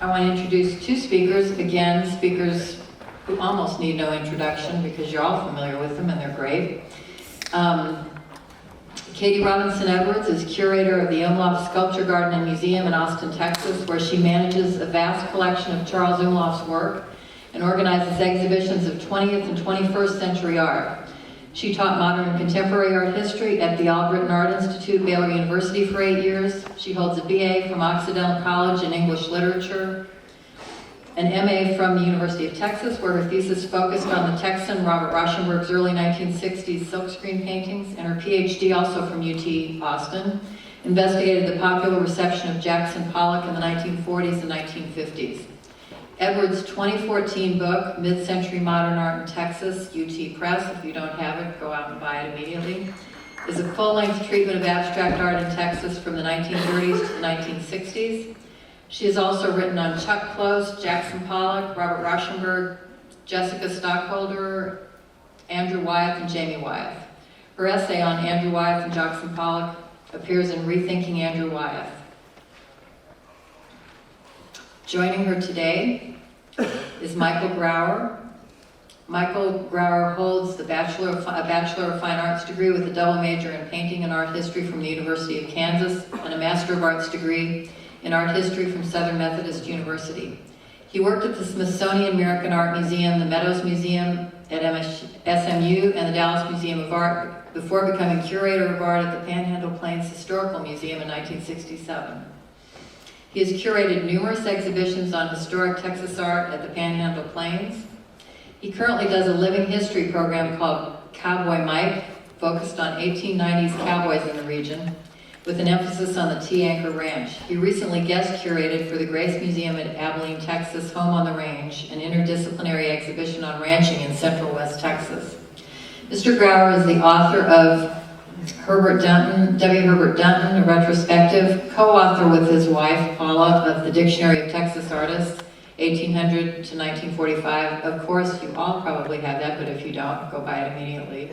I want to introduce two speakers, again, speakers who almost need no introduction because you're all familiar with them and they're great. Katie Robinson Edwards is curator of the Umlauf Sculpture Garden and Museum in Austin, Texas, where she manages a vast collection of Charles Umlauf's work and organizes exhibitions of 20th and 21st century art. She taught modern and contemporary art history at the Albritton Art Institute, Baylor University for 8 years. She holds a BA from Occidental College in English Literature, an MA from the University of Texas, where her thesis focused on the Texan Robert Rauschenberg's early 1960s silkscreen paintings, and her PhD, also from UT Austin, investigated the popular reception of Jackson Pollock in the 1940s and 1950s. Edwards' 2014 book, Mid-Century Modern Art in Texas, UT Press, if you don't have it, go out and buy it immediately, is a full-length treatment of abstract art in Texas from the 1930s to the 1960s. She has also written on Chuck Close, Jackson Pollock, Robert Rauschenberg, Jessica Stockholder, Andrew Wyeth, and Jamie Wyeth. Her essay on Andrew Wyeth and Jackson Pollock appears in Rethinking Andrew Wyeth. Joining her today is Michael Grauer. Michael Grauer holds a Bachelor of Fine Arts degree with a double major in painting and art history from the University of Kansas and a Master of Arts degree in art history from Southern Methodist University. He worked at the Smithsonian American Art Museum, the Meadows Museum at SMU, and the Dallas Museum of Art before becoming curator of art at the Panhandle Plains Historical Museum in 1967. He has curated numerous exhibitions on historic Texas art at the Panhandle Plains. He currently does a living history program called Cowboy Mike, focused on 1890s cowboys in the region, with an emphasis on the T-Anchor Ranch. He recently guest curated for the Grace Museum at Abilene, Texas, Home on the Range, an interdisciplinary exhibition on ranching in Central West Texas. Mr. Grauer is the author of Herbert Dunton, a retrospective, co-author with his wife, Paula, of the Dictionary of Texas Artists, 1800 to 1945. Of course, you all probably have that, but if you don't, go buy it immediately.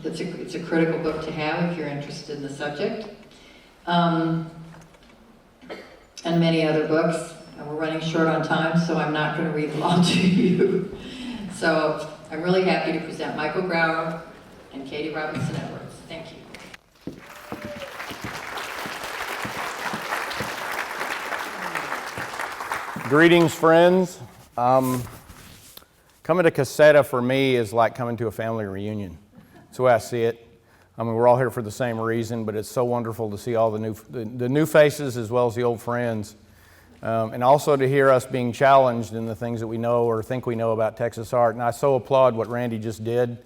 It's a critical book to have if you're interested in the subject. And many other books. We're running short on time, so I'm not going to read them all to you. So I'm really happy to present Michael Grauer and Katie Robinson Edwards. Thank you. Greetings, friends. Coming to CASETA for me is like coming to a family reunion. That's the way I see it. I mean, we're all here for the same reason, but it's so wonderful to see all the new faces as well as the old friends. And also to hear us being challenged in the things that we know or think we know about Texas art. And I so applaud what Randy just did,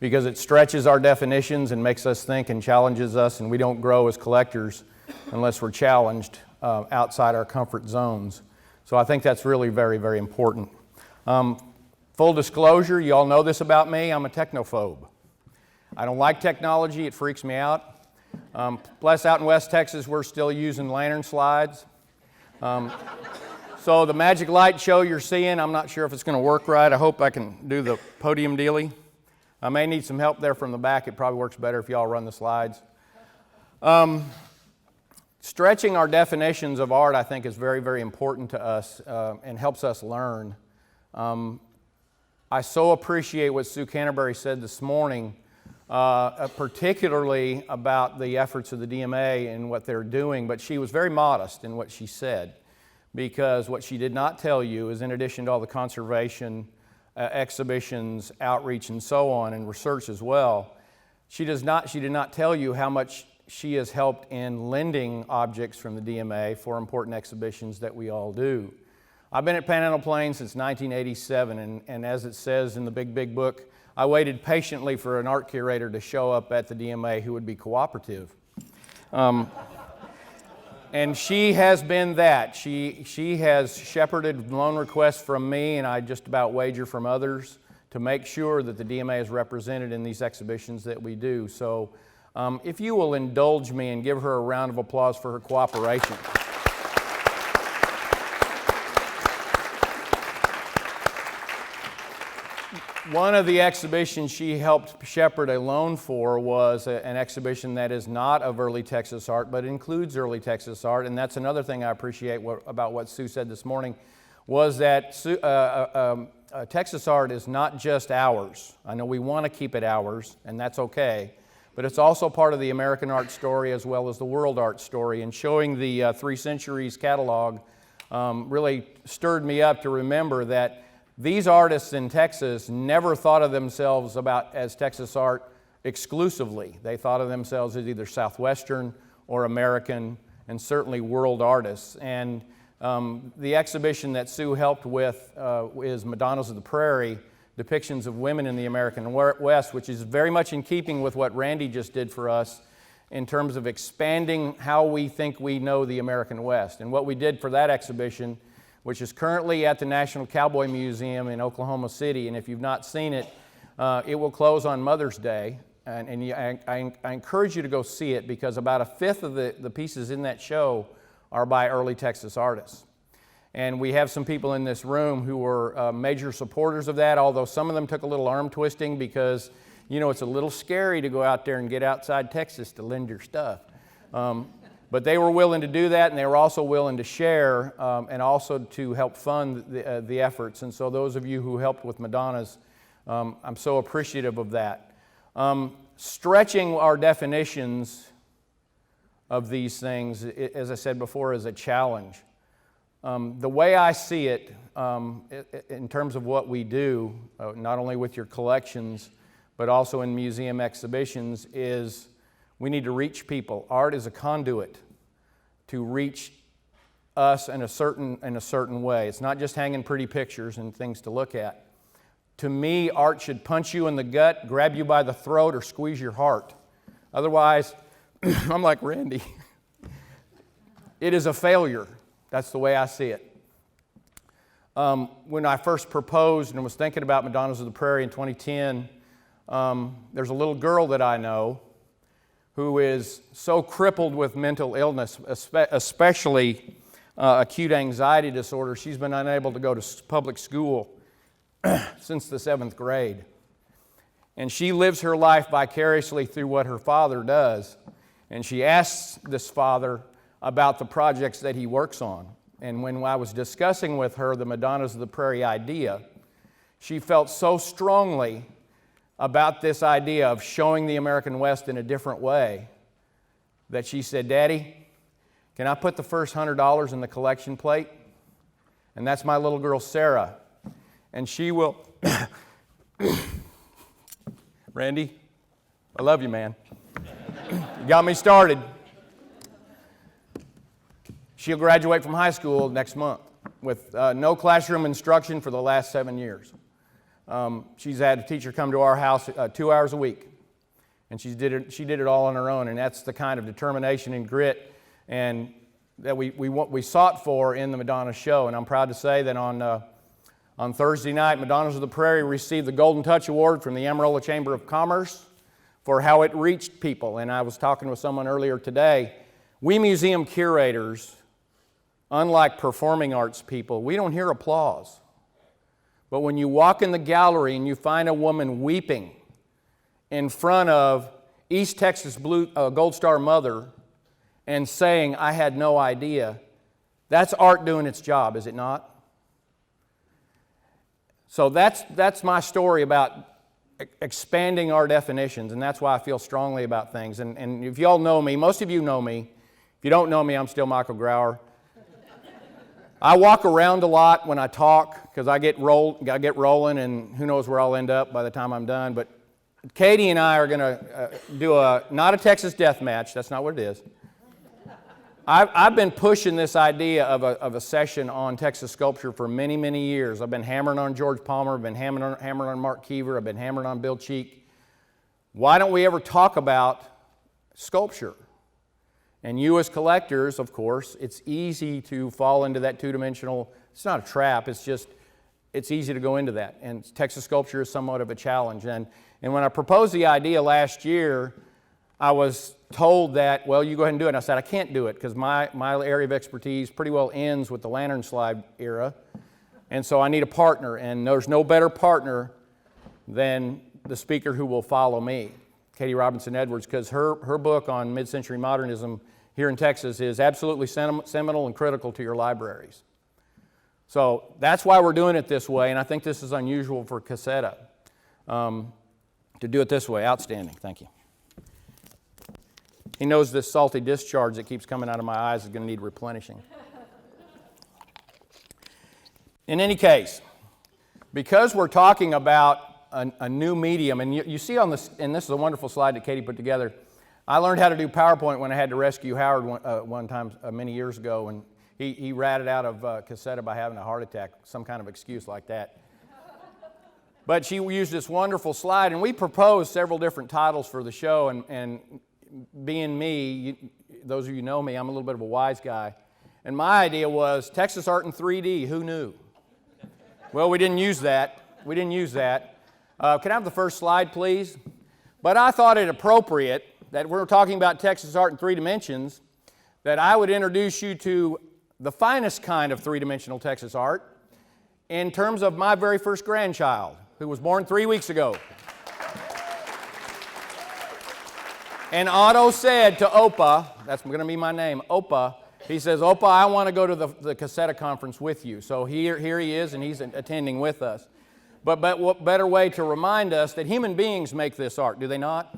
because it stretches our definitions and makes us think and challenges us, and we don't grow as collectors unless we're challenged outside our comfort zones. So I think that's really very, very important. Full disclosure, you all know this about me, I'm a technophobe. I don't like technology, it freaks me out. Plus out in West Texas, we're still using lantern slides. So the magic light show you're seeing, I'm not sure if it's going to work right. I hope I can do the podium dealie. I may need some help there from the back. It probably works better if y'all run the slides. Stretching our definitions of art, I think, is very, very important to us and helps us learn. I so appreciate what Sue Canterbury said this morning, particularly about the efforts of the DMA and what they're doing, but she was very modest in what she said, because what she did not tell you is, in addition to all the conservation exhibitions, outreach, and so on, and research as well, she did not tell you how much she has helped in lending objects from the DMA for important exhibitions that we all do. I've been at Panhandle Plains since 1987, and as it says in the big book, I waited patiently for an art curator to show up at the DMA who would be cooperative. And she has been that. She has shepherded loan requests from me, and I just about wager from others, to make sure that the DMA is represented in these exhibitions that we do. So if you will indulge me and give her a round of applause for her cooperation. One of the exhibitions she helped shepherd a loan for was an exhibition that is not of early Texas art, but includes early Texas art. And that's another thing I appreciate about what Sue said this morning, was that Texas art is not just ours. I know we want to keep it ours, and that's okay, but it's also part of the American art story as well as the world art story. And showing the 3 Centuries catalog really stirred me up to remember that these artists in Texas never thought of themselves as Texas art exclusively. They thought of themselves as either Southwestern or American, and certainly world artists. And the exhibition that Sue helped with is Madonnas of the Prairie, depictions of women in the American West, which is very much in keeping with what Randy just did for us in terms of expanding how we think we know the American West. And what we did for that exhibition, which is currently at the National Cowboy Museum in Oklahoma City, and if you've not seen it, it will close on Mother's Day. I encourage you to go see it, because about a fifth of the pieces in that show are by early Texas artists. And we have some people in this room who were major supporters of that, although some of them took a little arm twisting because, you know, it's a little scary to go out there and get outside Texas to lend your stuff. But they were willing to do that, and they were also willing to share and also to help fund the efforts. And so those of you who helped with Madonnas, I'm so appreciative of that. Stretching our definitions of these things, as I said before, is a challenge. The way I see it, in terms of what we do, not only with your collections, but also in museum exhibitions, is we need to reach people. Art is a conduit to reach us in a certain way. It's not just hanging pretty pictures and things to look at. To me, art should punch you in the gut, grab you by the throat, or squeeze your heart. Otherwise, I'm like Randy. It is a failure. That's the way I see it. When I first proposed and was thinking about Madonnas of the Prairie in 2010, there's a little girl that I know who is so crippled with mental illness, especially acute anxiety disorder. She's been unable to go to public school since the 7th grade. And she lives her life vicariously through what her father does. And she asks this father about the projects that he works on. And when I was discussing with her the Madonnas of the Prairie idea, she felt so strongly about this idea of showing the American West in a different way that she said, "Daddy, can I put the first $100 in the collection plate?" And that's my little girl, Sarah. And she will... Randy, I love you, man. You got me started. She'll graduate from high school next month with no classroom instruction for the last 7 years. She's had a teacher come to our house 2 hours a week, and she did it all on her own, and that's the kind of determination and grit and that we sought for in the Madonna show. And I'm proud to say that on Thursday night, Madonnas of the Prairie received the Golden Touch Award from the Amarillo Chamber of Commerce for how it reached people. And I was talking with someone earlier today. We museum curators, unlike performing arts people, we don't hear applause. But when you walk in the gallery and you find a woman weeping in front of East Texas Gold Star Mother and saying, "I had no idea," that's art doing its job, is it not? So that's my story about expanding our definitions, and that's why I feel strongly about things. And if you all know me, most of you know me. If you don't know me, I'm still Michael Grauer. I walk around a lot when I talk because I get rolling, and who knows where I'll end up by the time I'm done. But Katie and I are going to do not a Texas death match. That's not what it is. I've been pushing this idea of a session on Texas sculpture for many, many years. I've been hammering on George Palmer. I've been hammering on Mark Keever. I've been hammering on Bill Cheek. Why don't we ever talk about sculpture? And you as collectors, of course, it's easy to fall into that two-dimensional. It's not a trap. It's just, it's easy to go into that. And Texas sculpture is somewhat of a challenge. And when I proposed the idea last year, I was told that, well, you go ahead and do it. And I said, I can't do it because my area of expertise pretty well ends with the lantern slide era. And so I need a partner. And there's no better partner than the speaker who will follow me, Katie Robinson Edwards, because her book on mid-century modernism here in Texas is absolutely seminal and critical to your libraries. So that's why we're doing it this way, and I think this is unusual for CASETA. To do it this way, outstanding, thank you. He knows this salty discharge that keeps coming out of my eyes is going to need replenishing. In any case, because we're talking about a new medium, and you see on this, and this is a wonderful slide that Katie put together. I learned how to do PowerPoint when I had to rescue Howard one time many years ago, and he ratted out of CASETA by having a heart attack, some kind of excuse like that. But she used this wonderful slide, and we proposed several different titles for the show, and being me, those of you who know me, I'm a little bit of a wise guy, and my idea was Texas Art in 3D, who knew? Well, we didn't use that. Can I have the first slide, please? But I thought it appropriate that we're talking about Texas art in 3 dimensions, that I would introduce you to the finest kind of three-dimensional Texas art in terms of my very first grandchild, who was born 3 weeks ago. And Otto said to Opa, that's going to be my name, Opa, he says, Opa, I want to go to the CASETA conference with you. So here he is, and he's attending with us. But what better way to remind us that human beings make this art, do they not?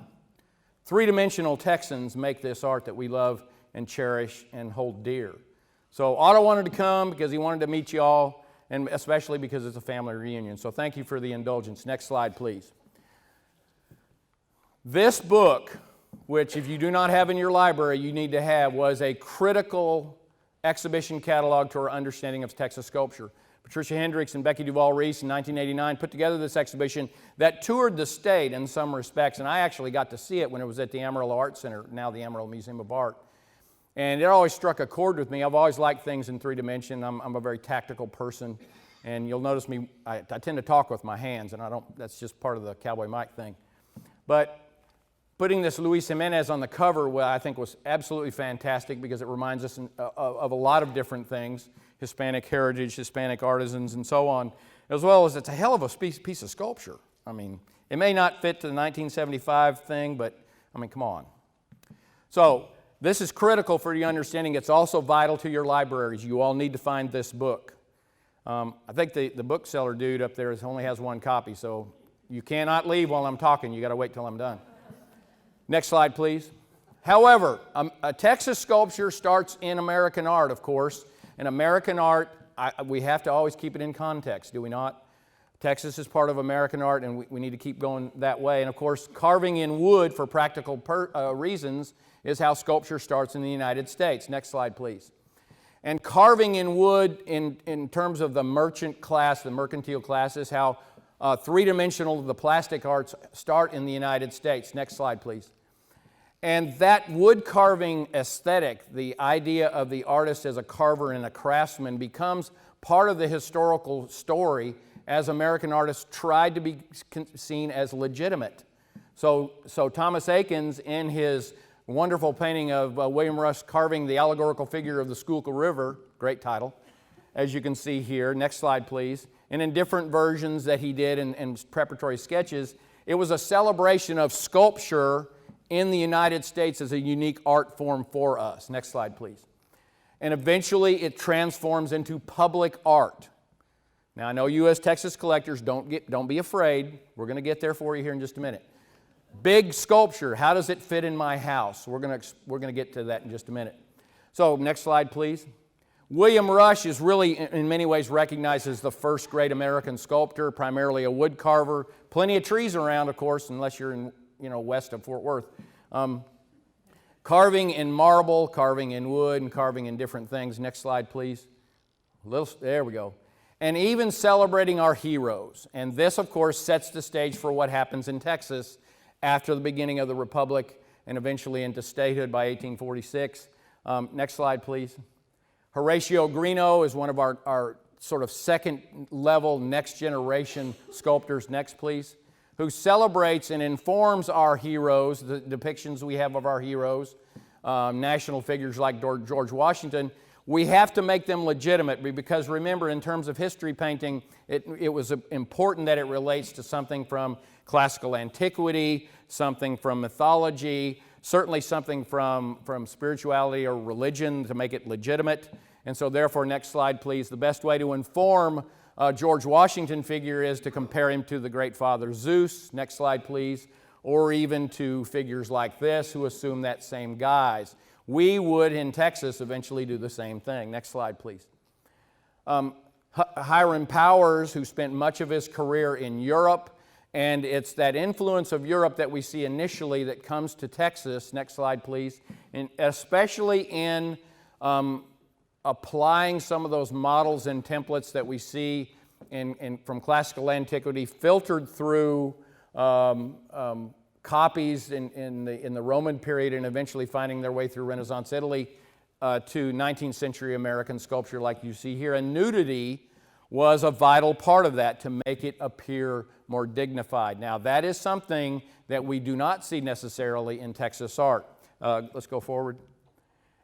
Three-dimensional Texans make this art that we love and cherish and hold dear. So Otto wanted to come because he wanted to meet you all, and especially because it's a family reunion. So thank you for the indulgence. Next slide, please. This book, which if you do not have in your library, you need to have, was a critical exhibition catalog to our understanding of Texas sculpture. Patricia Hendricks and Becky Duval-Reese in 1989 put together this exhibition that toured the state in some respects, and I actually got to see it when it was at the Amarillo Art Center, now the Amarillo Museum of Art. And it always struck a chord with me. I've always liked things in 3 dimension. I'm a very tactical person, and you'll notice me, I tend to talk with my hands, and that's just part of the Cowboy Mike thing. But putting this Luis Jimenez on the cover, well, I think was absolutely fantastic because it reminds us of a lot of different things, Hispanic heritage, Hispanic artisans, and so on, as well as it's a hell of a piece of sculpture. I mean, it may not fit to the 1975 thing, but, I mean, come on. So, this is critical for your understanding. It's also vital to your libraries. You all need to find this book. I think the bookseller dude up there only has 1 copy, so you cannot leave while I'm talking. You got to wait till I'm done. Next slide, please. However, a Texas sculpture starts in American art, of course. And American art, we have to always keep it in context, do we not? Texas is part of American art, and we need to keep going that way. And of course, carving in wood for practical reasons is how sculpture starts in the United States. Next slide, please. And carving in wood in terms of the merchant class, the mercantile class, is how three-dimensional the plastic arts start in the United States. Next slide, please. And that wood carving aesthetic, the idea of the artist as a carver and a craftsman, becomes part of the historical story as American artists tried to be seen as legitimate. So Thomas Eakins, in his wonderful painting of William Rush carving the allegorical figure of the Schuylkill River, great title, as you can see here. Next slide, please. And in different versions that he did in preparatory sketches, it was a celebration of sculpture in the United States as a unique art form for us. Next slide, please. And eventually it transforms into public art. Now, I know you as Texas collectors, don't be afraid. We're going to get there for you here in just a minute. Big sculpture, how does it fit in my house? We're going to get to that in just a minute. So, next slide, please. William Rush is really, in many ways, recognized as the first great American sculptor, primarily a wood carver. Plenty of trees around, of course, unless you're in west of Fort Worth. Carving in marble, carving in wood, and carving in different things. Next slide, please. There we go. And even celebrating our heroes. And this, of course, sets the stage for what happens in Texas after the beginning of the Republic and eventually into statehood by 1846. Next slide, please. Horatio Greenough is one of our sort of second-level, next-generation sculptors. Next, please. Who celebrates and informs our heroes, the depictions we have of our heroes, national figures like George Washington, We have to make them legitimate because remember, in terms of history painting, it was important that it relates to something from classical antiquity, something from mythology, certainly something from spirituality or religion to make it legitimate. And so therefore, next slide please, the best way to inform George Washington figure is to compare him to the great father Zeus. Next slide please. Or even to figures like this who assume that same guise. We would in Texas eventually do the same thing. Next slide please. Hiram Powers, who spent much of his career in Europe, and it's that influence of Europe that we see initially that comes to Texas. Next slide please. And especially in applying some of those models and templates that we see from classical antiquity, filtered through copies in the Roman period and eventually finding their way through Renaissance Italy to 19th century American sculpture like you see here. And nudity was a vital part of that to make it appear more dignified. Now that is something that we do not see necessarily in Texas art. Let's go forward.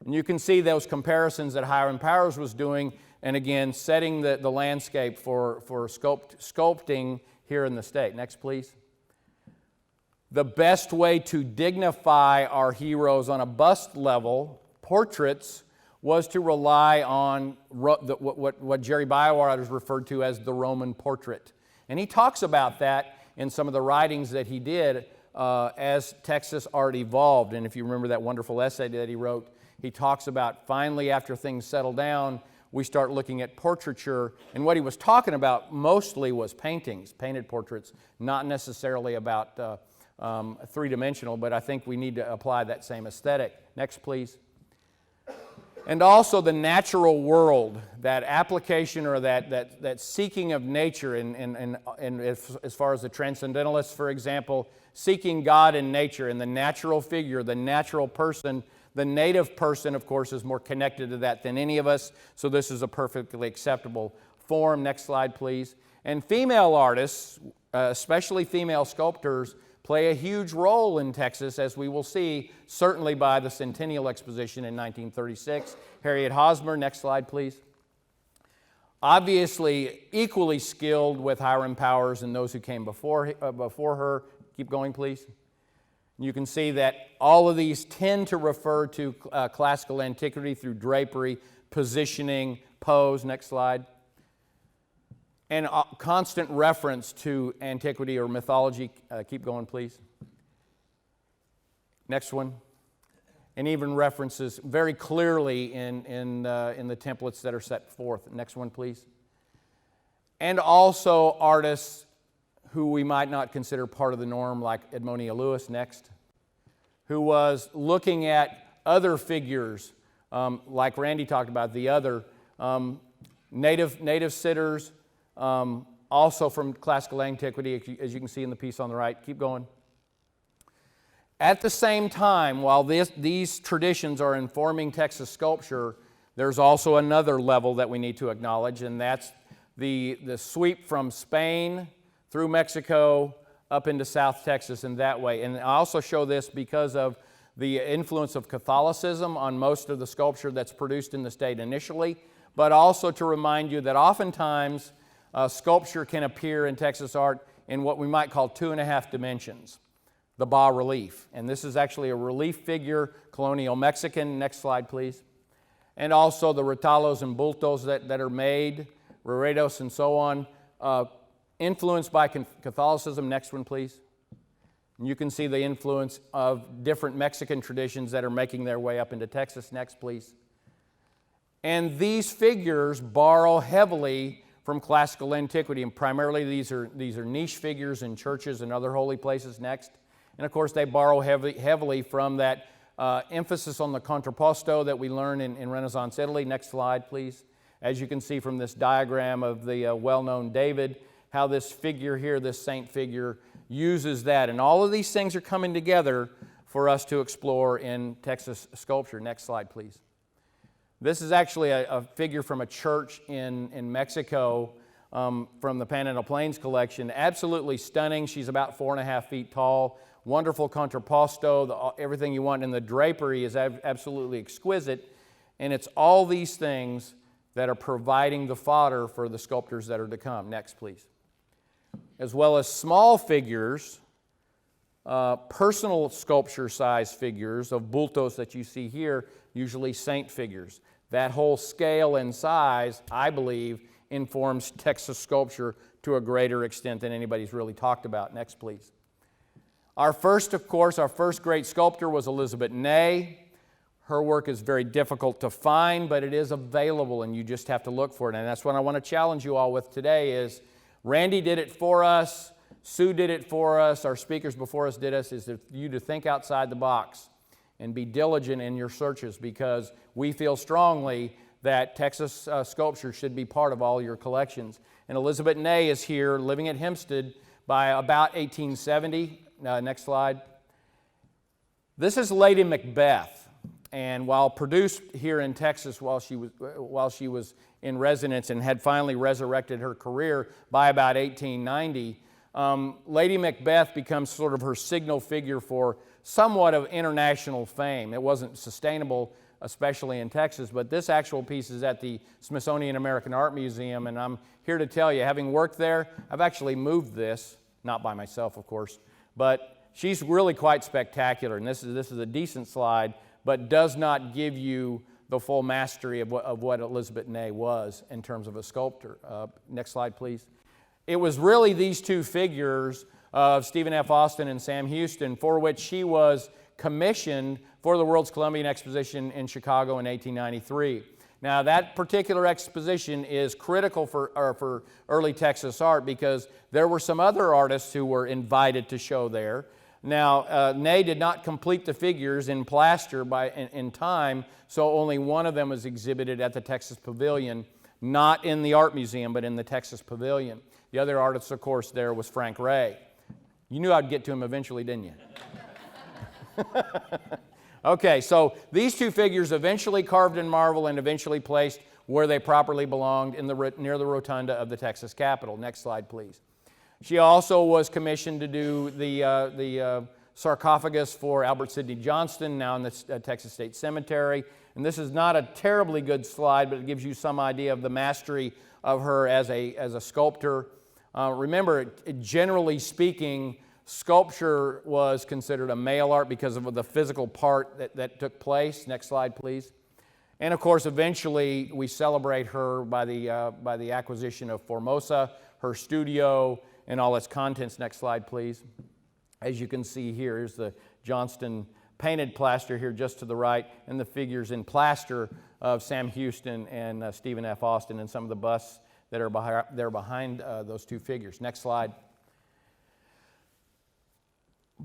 And you can see those comparisons that Hiram Powers was doing, and again, setting the landscape for sculpting here in the state. Next, please. The best way to dignify our heroes on a bust level, portraits, was to rely on what Jerry Bywater has referred to as the Roman portrait. And he talks about that in some of the writings that he did as Texas art evolved. And if you remember that wonderful essay that he wrote, he talks about finally after things settle down, we start looking at portraiture. And what he was talking about mostly was paintings, painted portraits, not necessarily about three-dimensional, but I think we need to apply that same aesthetic. Next, please. And also the natural world, that application or that seeking of nature, and as far as the transcendentalists, for example, seeking God in nature and the natural figure, the natural person. The native person, of course, is more connected to that than any of us, so this is a perfectly acceptable form. Next slide, please. And female artists, especially female sculptors, play a huge role in Texas, as we will see, certainly by the Centennial Exposition in 1936. Harriett Hosmer, next slide, please. Obviously, equally skilled with Hiram Powers and those who came before her. Keep going, please. You can see that all of these tend to refer to classical antiquity through drapery, positioning, pose. Next slide. And constant reference to antiquity or mythology. Keep going, please. Next one. And even references very clearly in the templates that are set forth. Next one, please. And also artists who we might not consider part of the norm, like Edmonia Lewis, next, who was looking at other figures, like Randy talked about, the other native sitters, also from classical antiquity, as you can see in the piece on the right. Keep going. At the same time, while these traditions are informing Texas sculpture, there's also another level that we need to acknowledge, and that's the sweep from Spain through Mexico up into South Texas in that way. And I also show this because of the influence of Catholicism on most of the sculpture that's produced in the state initially, but also to remind you that oftentimes sculpture can appear in Texas art in what we might call 2.5 dimensions, the bas-relief. And this is actually a relief figure, colonial Mexican. Next slide, please. And also the retalos and bultos that are made, reredos and so on, influenced by Catholicism. Next one, please. And you can see the influence of different Mexican traditions that are making their way up into Texas. Next, please. And these figures borrow heavily from classical antiquity, and primarily these are niche figures in churches and other holy places. Next. And of course, they borrow heavily from that emphasis on the contrapposto that we learn in Renaissance Italy. Next slide, please. As you can see from this diagram of the well-known David, how this figure here, this saint figure, uses that. And all of these things are coming together for us to explore in Texas sculpture. Next slide, please. This is actually a figure from a church in Mexico from the Panhandle Plains collection. Absolutely stunning. She's about 4.5 feet tall. Wonderful contrapposto, everything you want. And the drapery is absolutely exquisite. And it's all these things that are providing the fodder for the sculptors that are to come. Next, please. As well as small figures, personal sculpture-sized figures of bultos that you see here, usually saint figures. That whole scale and size, I believe, informs Texas sculpture to a greater extent than anybody's really talked about. Next, please. Our first great sculptor was Elizabeth Ney. Her work is very difficult to find, but it is available, and you just have to look for it. And that's what I want to challenge you all with today is Randy did it for us, Sue did it for us, our speakers before us did us, is for you to think outside the box and be diligent in your searches, because we feel strongly that Texas sculpture should be part of all your collections. And Elizabeth Ney is here living at Hempstead by about 1870. Next slide. This is Lady Macbeth. And while produced here in Texas while she was in residence and had finally resurrected her career by about 1890, Lady Macbeth becomes sort of her signal figure for somewhat of international fame. It wasn't sustainable, especially in Texas, but this actual piece is at the Smithsonian American Art Museum, and I'm here to tell you, having worked there, I've actually moved this, not by myself, of course, but she's really quite spectacular, and this is a decent slide, but does not give you the full mastery of what Elizabeth Ney was in terms of a sculptor. Next slide, please. It was really these two figures of Stephen F. Austin and Sam Houston for which she was commissioned for the World's Columbian Exposition in Chicago in 1893. Now, that particular exposition is critical for early Texas art because there were some other artists who were invited to show there. Now, Ney did not complete the figures in plaster in time, so only one of them was exhibited at the Texas Pavilion, not in the Art Museum, but in the Texas Pavilion. The other artist, of course, there was Frank Ray. You knew I'd get to him eventually, didn't you? Okay, so these two figures eventually carved in marble and eventually placed where they properly belonged near the rotunda of the Texas Capitol. Next slide, please. She also was commissioned to do the sarcophagus for Albert Sidney Johnston, now in the Texas State Cemetery. And this is not a terribly good slide, but it gives you some idea of the mastery of her as a sculptor. Remember, generally speaking, sculpture was considered a male art because of the physical part that took place. Next slide, please. And of course, eventually, we celebrate her by the acquisition of Formosa, her studio, and all its contents. Next slide, please. As you can see here, here's the Johnston painted plaster here just to the right, and the figures in plaster of Sam Houston and Stephen F. Austin and some of the busts that are behind those two figures. Next slide.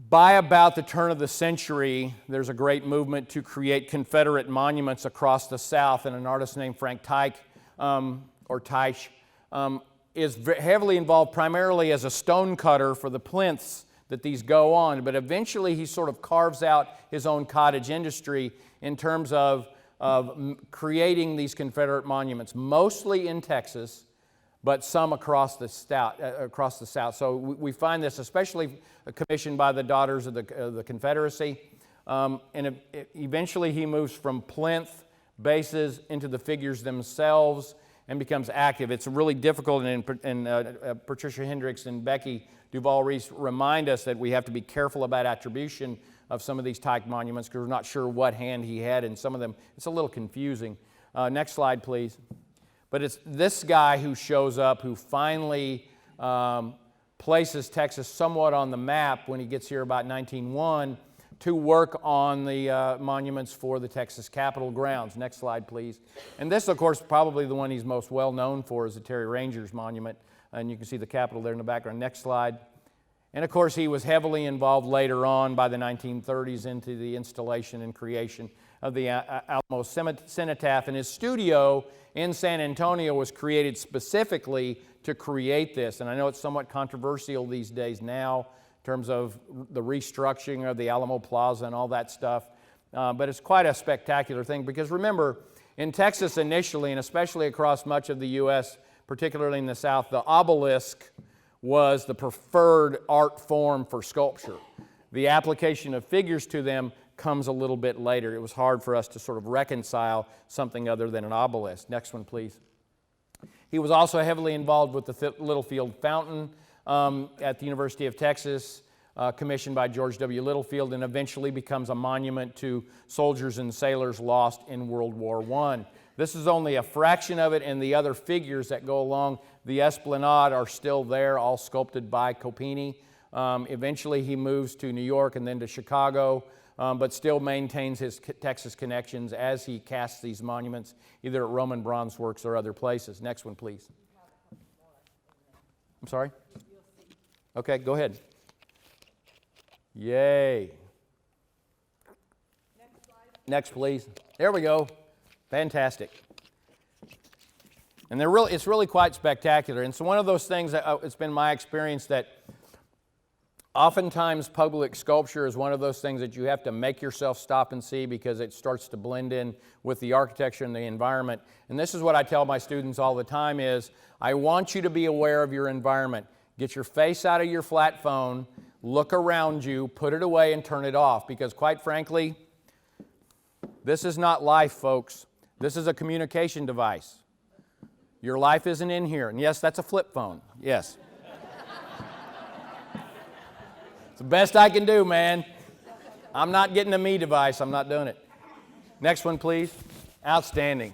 By about the turn of the century, there's a great movement to create Confederate monuments across the South, and an artist named Frank Tauch, is heavily involved primarily as a stone cutter for the plinths that these go on, but eventually he sort of carves out his own cottage industry in terms of creating these Confederate monuments, mostly in Texas, but some across the South. So we find this especially commissioned by the Daughters of the Confederacy, and eventually he moves from plinth bases into the figures themselves and becomes active. It's really difficult, and Patricia Hendricks and Becky Duval-Reese remind us that we have to be careful about attribution of some of these Tauch monuments because we're not sure what hand he had, and some of them, it's a little confusing. Next slide, please. But it's this guy who shows up who finally places Texas somewhat on the map when he gets here about 1901 to work on the monuments for the Texas Capitol grounds. Next slide, please. And this, of course, probably the one he's most well known for is the Terry Rangers Monument. And you can see the Capitol there in the background. Next slide. And of course, he was heavily involved later on by the 1930s into the installation and creation of the Alamo Cenotaph. And his studio in San Antonio was created specifically to create this. And I know it's somewhat controversial these days now, in terms of the restructuring of the Alamo Plaza and all that stuff. But it's quite a spectacular thing because remember, in Texas initially, and especially across much of the U.S., particularly in the South, the obelisk was the preferred art form for sculpture. The application of figures to them comes a little bit later. It was hard for us to sort of reconcile something other than an obelisk. Next one, please. He was also heavily involved with the Littlefield Fountain at the University of Texas, commissioned by George W. Littlefield, and eventually becomes a monument to soldiers and sailors lost in World War I. This is only a fraction of it, and the other figures that go along the esplanade are still there, all sculpted by Coppini. Eventually he moves to New York and then to Chicago, but still maintains his Texas connections as he casts these monuments, either at Roman bronze works or other places. Next one, please. I'm sorry? Okay, go ahead. Yay. Next, please. There we go. Fantastic. And it's really quite spectacular. And so one of those things that it's been my experience that oftentimes public sculpture is one of those things that you have to make yourself stop and see because it starts to blend in with the architecture and the environment. And this is what I tell my students all the time is, I want you to be aware of your environment. Get your face out of your flat phone, look around you, put it away and turn it off. Because quite frankly, this is not life, folks. This is a communication device. Your life isn't in here. And yes, that's a flip phone. Yes. It's the best I can do, man. I'm not getting a me device. I'm not doing it. Next one, please. Outstanding.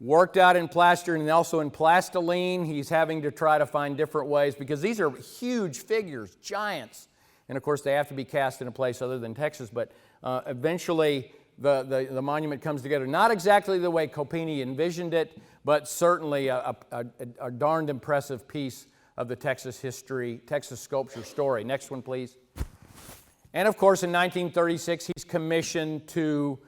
Worked out in plaster and also in plastiline. He's having to try to find different ways because these are huge figures, giants. And of course, they have to be cast in a place other than Texas. But eventually, the monument comes together. Not exactly the way Coppini envisioned it, but certainly a darned impressive piece of the Texas history, Texas sculpture story. Next one, please. And of course, in 1936, he's commissioned to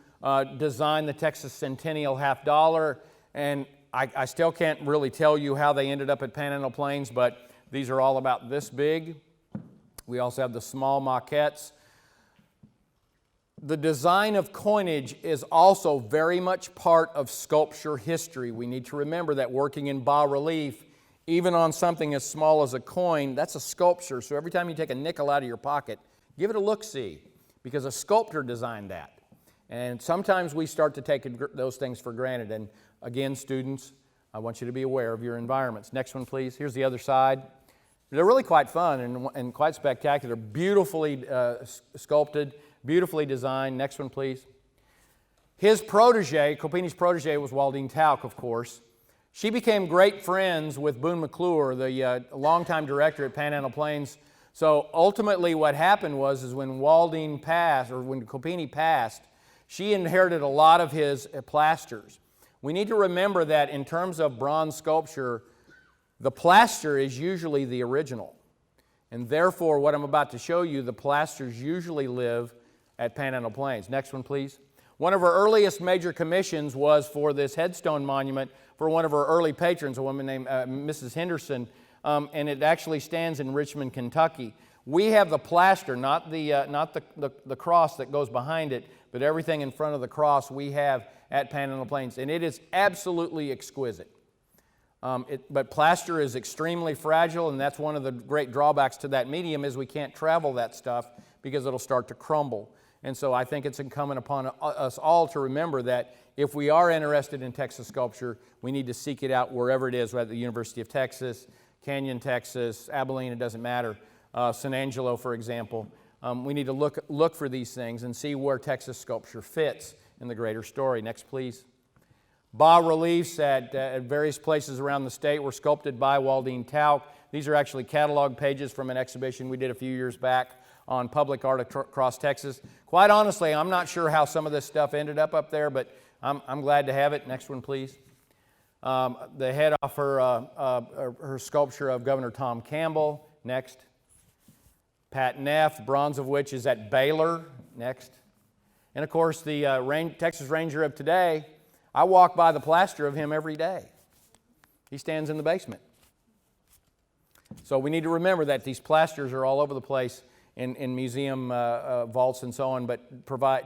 design the Texas Centennial $50. And I still can't really tell you how they ended up at Panhandle Plains, but these are all about this big. We also have the small maquettes. The design of coinage is also very much part of sculpture history. We need to remember that working in bas-relief, even on something as small as a coin, that's a sculpture. So every time you take a nickel out of your pocket, give it a look-see, because a sculptor designed that. And sometimes we start to take those things for granted. And again, students, I want you to be aware of your environments. Next one, please. Here's the other side. They're really quite fun and quite spectacular, beautifully sculpted, beautifully designed. Next one, please. His protege, Coppini's protege, was Waldine Tauch, of course. She became great friends with Boone McClure, the longtime director at Panhandle Plains. So ultimately what happened is when Waldine passed, or when Coppini passed, she inherited a lot of his plasters. We need to remember that in terms of bronze sculpture, the plaster is usually the original. And therefore, what I'm about to show you, the plasters usually live at Panhandle Plains. Next one, please. One of our earliest major commissions was for this headstone monument for one of our early patrons, a woman named Mrs. Henderson, and it actually stands in Richmond, Kentucky. We have the plaster, not the cross that goes behind it, but everything in front of the cross we have at Panhandle Plains, and it is absolutely exquisite. But plaster is extremely fragile, and that's one of the great drawbacks to that medium is we can't travel that stuff because it'll start to crumble. And so I think it's incumbent upon us all to remember that if we are interested in Texas sculpture, we need to seek it out wherever it is, whether at the University of Texas, Canyon, Texas, Abilene, it doesn't matter, San Angelo, for example. We need to look for these things and see where Texas sculpture fits in the greater story. Next, please. Bas-reliefs at various places around the state were sculpted by Waldine Tauch. These are actually catalog pages from an exhibition we did a few years back on public art across Texas. Quite honestly, I'm not sure how some of this stuff ended up there, but I'm glad to have it. Next one, please. The head off her sculpture of Governor Tom Campbell. Next. Pat Neff, bronze of which is at Baylor. Next. And of course, the Texas Ranger of today, I walk by the plaster of him every day. He stands in the basement. So we need to remember that these plasters are all over the place in museum vaults and so on, but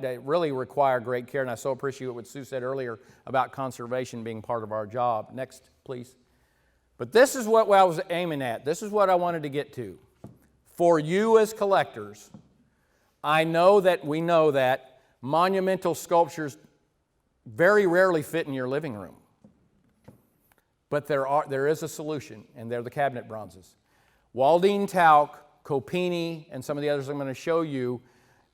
they really require great care, and I so appreciate what Sue said earlier about conservation being part of our job. Next, please. But this is what I was aiming at. This is what I wanted to get to. For you as collectors, I know that we know that monumental sculptures very rarely fit in your living room. But there is a solution, and they're the cabinet bronzes. Waldine Tauch, Coppini, and some of the others I'm going to show you,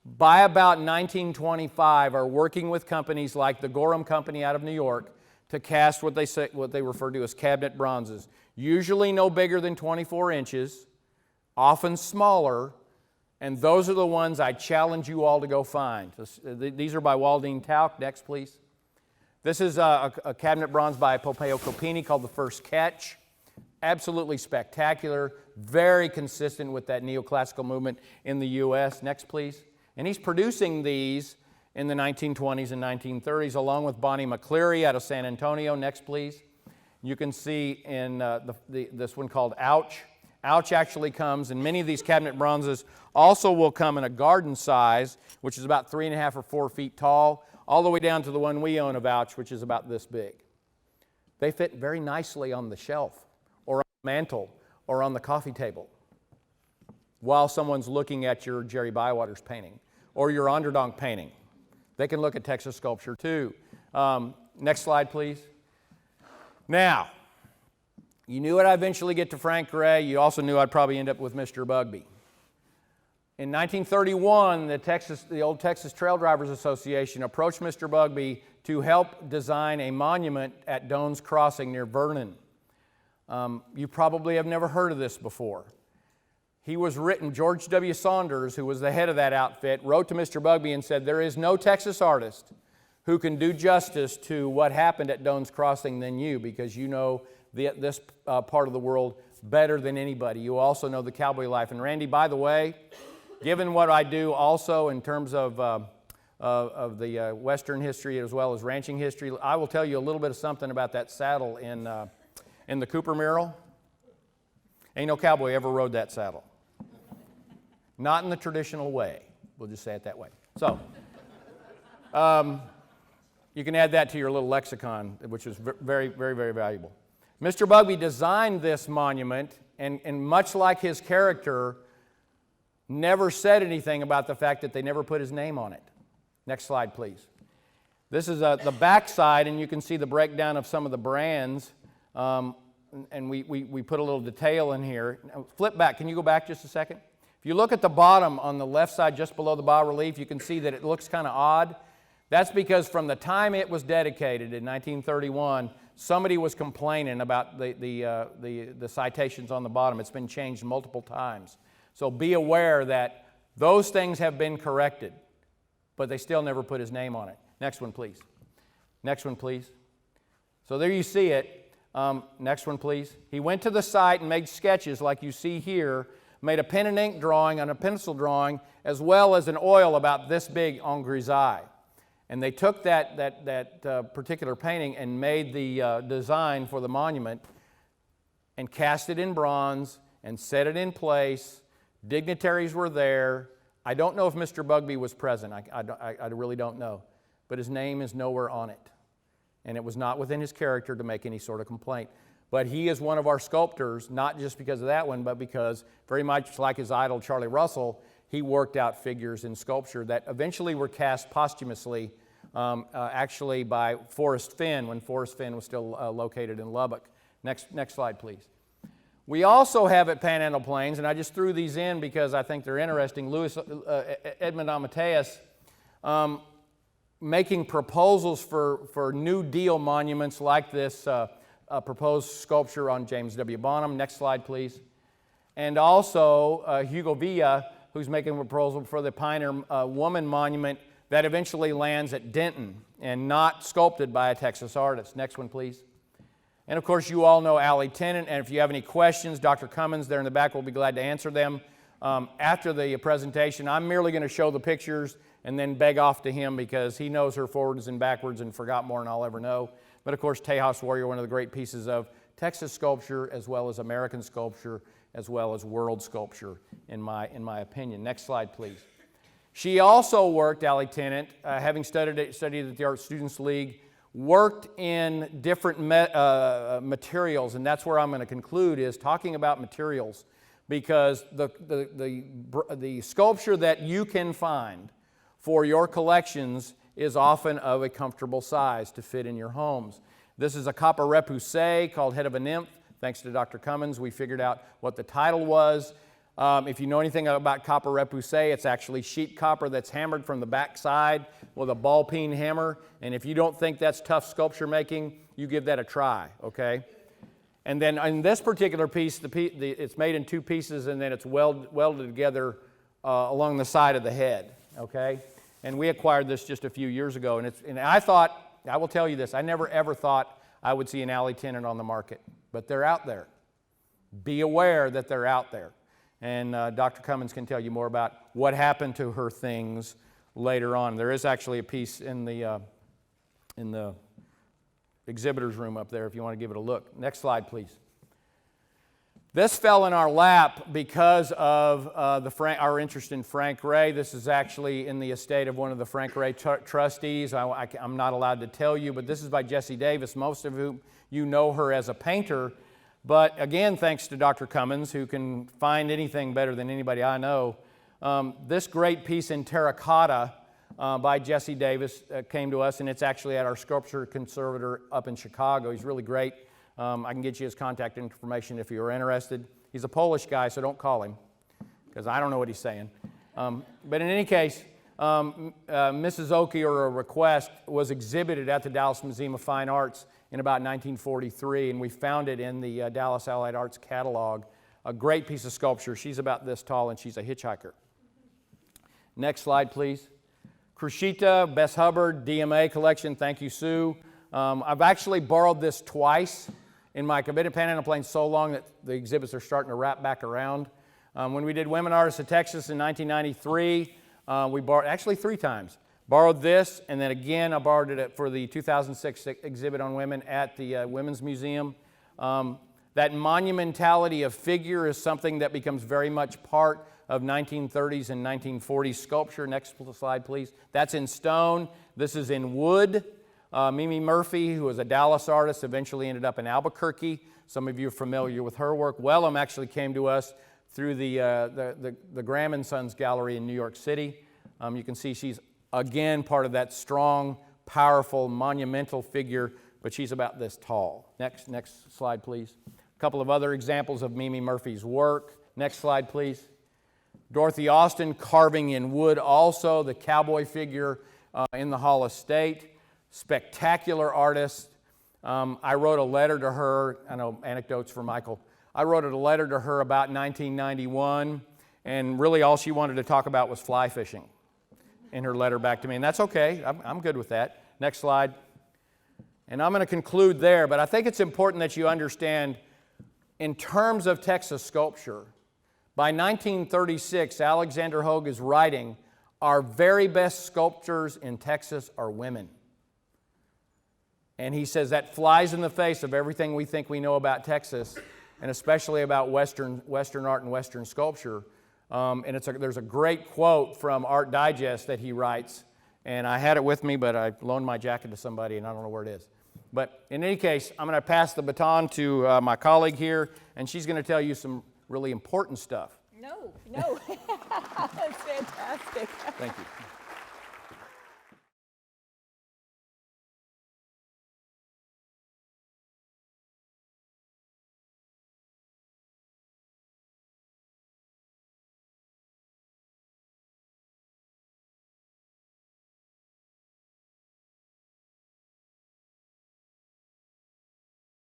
by about 1925, are working with companies like the Gorham Company out of New York to cast what they refer to as cabinet bronzes. Usually no bigger than 24 inches, often smaller, and those are the ones I challenge you all to go find. These are by Waldine Tauch. Next, please. This is a cabinet bronze by Pompeo Coppini called The First Catch. Absolutely spectacular, very consistent with that neoclassical movement in the U.S. Next, please. And he's producing these in the 1920s and 1930s, along with Bonnie MacLeary out of San Antonio. Next, please. You can see in this one called Ouch. Ouch actually comes, and many of these cabinet bronzes also will come in a garden size, which is about 3.5 or 4 feet tall, all the way down to the one we own of Ouch, which is about this big. They fit very nicely on the shelf, or on the mantle, or on the coffee table, while someone's looking at your Jerry Bywater's painting, or your Onderdonk painting. They can look at Texas sculpture too. Next slide, please. Now, you knew I'd eventually get to Frank Gray. You also knew I'd probably end up with Mr. Bugbee. In 1931, the old Texas Trail Drivers Association approached Mr. Bugbee to help design a monument at Doan's Crossing near Vernon. You probably have never heard of this before. George W. Saunders, who was the head of that outfit, wrote to Mr. Bugbee and said, "There is no Texas artist who can do justice to what happened at Doan's Crossing than you, because you know this part of the world better than anybody. You also know the cowboy life." And Randy, by the way, given what I do also in terms of the Western history as well as ranching history, I will tell you a little bit of something about that saddle in the Cooper mural. Ain't no cowboy ever rode that saddle. Not in the traditional way. We'll just say it that way. So, you can add that to your little lexicon, which is very, very, very valuable. Mr. Bugbee designed this monument, and much like his character, never said anything about the fact that they never put his name on it. Next slide, please. This is the back side, and you can see the breakdown of some of the brands, and we put a little detail in here. Now, flip back. Can you go back just a second? If you look at the bottom on the left side, just below the bas-relief, you can see that it looks kind of odd. That's because from the time it was dedicated in 1931, somebody was complaining about the citations on the bottom. It's been changed multiple times. So be aware that those things have been corrected, but they still never put his name on it. Next one, please. Next one, please. So there you see it. Next one, please. He went to the site and made sketches like you see here, made a pen and ink drawing and a pencil drawing, as well as an oil about this big en grisaille. And they took that particular painting and made the design for the monument and cast it in bronze and set it in place. Dignitaries were there. I don't know if Mr. Bugbee was present. I really don't know. But his name is nowhere on it. And it was not within his character to make any sort of complaint. But he is one of our sculptors, not just because of that one, but because, very much like his idol Charlie Russell, he worked out figures in sculpture that eventually were cast posthumously, actually by Forrest Fenn, when Forrest Fenn was still located in Lubbock. Next slide, please. We also have at Panhandle Plains, and I just threw these in because I think they're interesting, Edmond Amateus making proposals for New Deal monuments like this proposed sculpture on James W. Bonham. Next slide, please. And also Hugo Villa, who's making a proposal for the Pioneer Woman Monument that eventually lands at Denton and not sculpted by a Texas artist. Next one, please. And of course, you all know Allie Tennant, and if you have any questions, Dr. Cummins there in the back will be glad to answer them. After the presentation, I'm merely going to show the pictures and then beg off to him because he knows her forwards and backwards and forgot more than I'll ever know. But of course, Tejas Warrior, one of the great pieces of Texas sculpture as well as American sculpture as well as world sculpture, in my opinion. Next slide, please. She also worked, Allie Tennant, having studied at the Art Students League, worked in different materials, and that's where I'm going to conclude, is talking about materials. because the sculpture that you can find for your collections is often of a comfortable size to fit in your homes. This is a copper repoussé called Head of a Nymph. Thanks to Dr. Cummins, we figured out what the title was. If you know anything about copper repoussé, it's actually sheet copper that's hammered from the back side with a ball peen hammer. And if you don't think that's tough sculpture making, you give that a try, okay? And then in this particular piece, it's made in two pieces, and then it's welded together along the side of the head, okay? And we acquired this just a few years ago, and I thought, I will tell you this, I never ever thought I would see an alley tenant on the market, but they're out there. Be aware that they're out there. And Dr. Cummins can tell you more about what happened to her things later on. There is actually a piece in the exhibitor's room up there if you want to give it a look. Next slide, please. This fell in our lap because of our interest in Frank Ray. This is actually in the estate of one of the Frank Ray trustees. I'm not allowed to tell you, but this is by Jessie Davis. Most of whom you know her as a painter. But again, thanks to Dr. Cummins, who can find anything better than anybody I know, this great piece in terracotta by Jessie Davis came to us, and it's actually at our sculpture conservator up in Chicago. He's really great. I can get you his contact information if you're interested. He's a Polish guy, so don't call him, because I don't know what he's saying. But in any case, Mrs. Oki, or a request, was exhibited at the Dallas Museum of Fine Arts in about 1943, and we found it in the Dallas Allied Arts catalog. A great piece of sculpture. She's about this tall, and she's a hitchhiker. Next slide, please. Crucita, Bess Hubbard, DMA collection. Thank you, Sue. I've actually borrowed this twice in my committed panel. I'm playing so long that the exhibits are starting to wrap back around. When we did Women Artists of Texas in 1993, we borrowed, actually 3 times, borrowed this, and then again I borrowed it for the 2006 exhibit on women at the Women's Museum. That monumentality of figure is something that becomes very much part of 1930s and 1940s sculpture. Next slide, please. That's in stone. This is in wood. Mimi Murphy, who was a Dallas artist, eventually ended up in Albuquerque. Some of you are familiar with her work. Wellham actually came to us through the Graham & Sons Gallery in New York City. You can see she's, again, part of that strong, powerful, monumental figure, but she's about this tall. Next slide, please. A couple of other examples of Mimi Murphy's work. Next slide, please. Dorothy Austin, carving in wood also, the cowboy figure in the Hall of State. Spectacular artist. I wrote a letter to her. I know anecdotes for Michael. I wrote a letter to her about 1991, and really all she wanted to talk about was fly fishing in her letter back to me, and that's okay. I'm good with that. Next slide. And I'm going to conclude there, but I think it's important that you understand, in terms of Texas sculpture, by 1936, Alexander Hogue is writing, our very best sculptors in Texas are women. And he says that flies in the face of everything we think we know about Texas, and especially about Western art and Western sculpture. And there's a great quote from Art Digest that he writes, and I had it with me, but I loaned my jacket to somebody, and I don't know where it is. But in any case, I'm going to pass the baton to my colleague here, and she's going to tell you some really important stuff. No. That's fantastic. Thank you.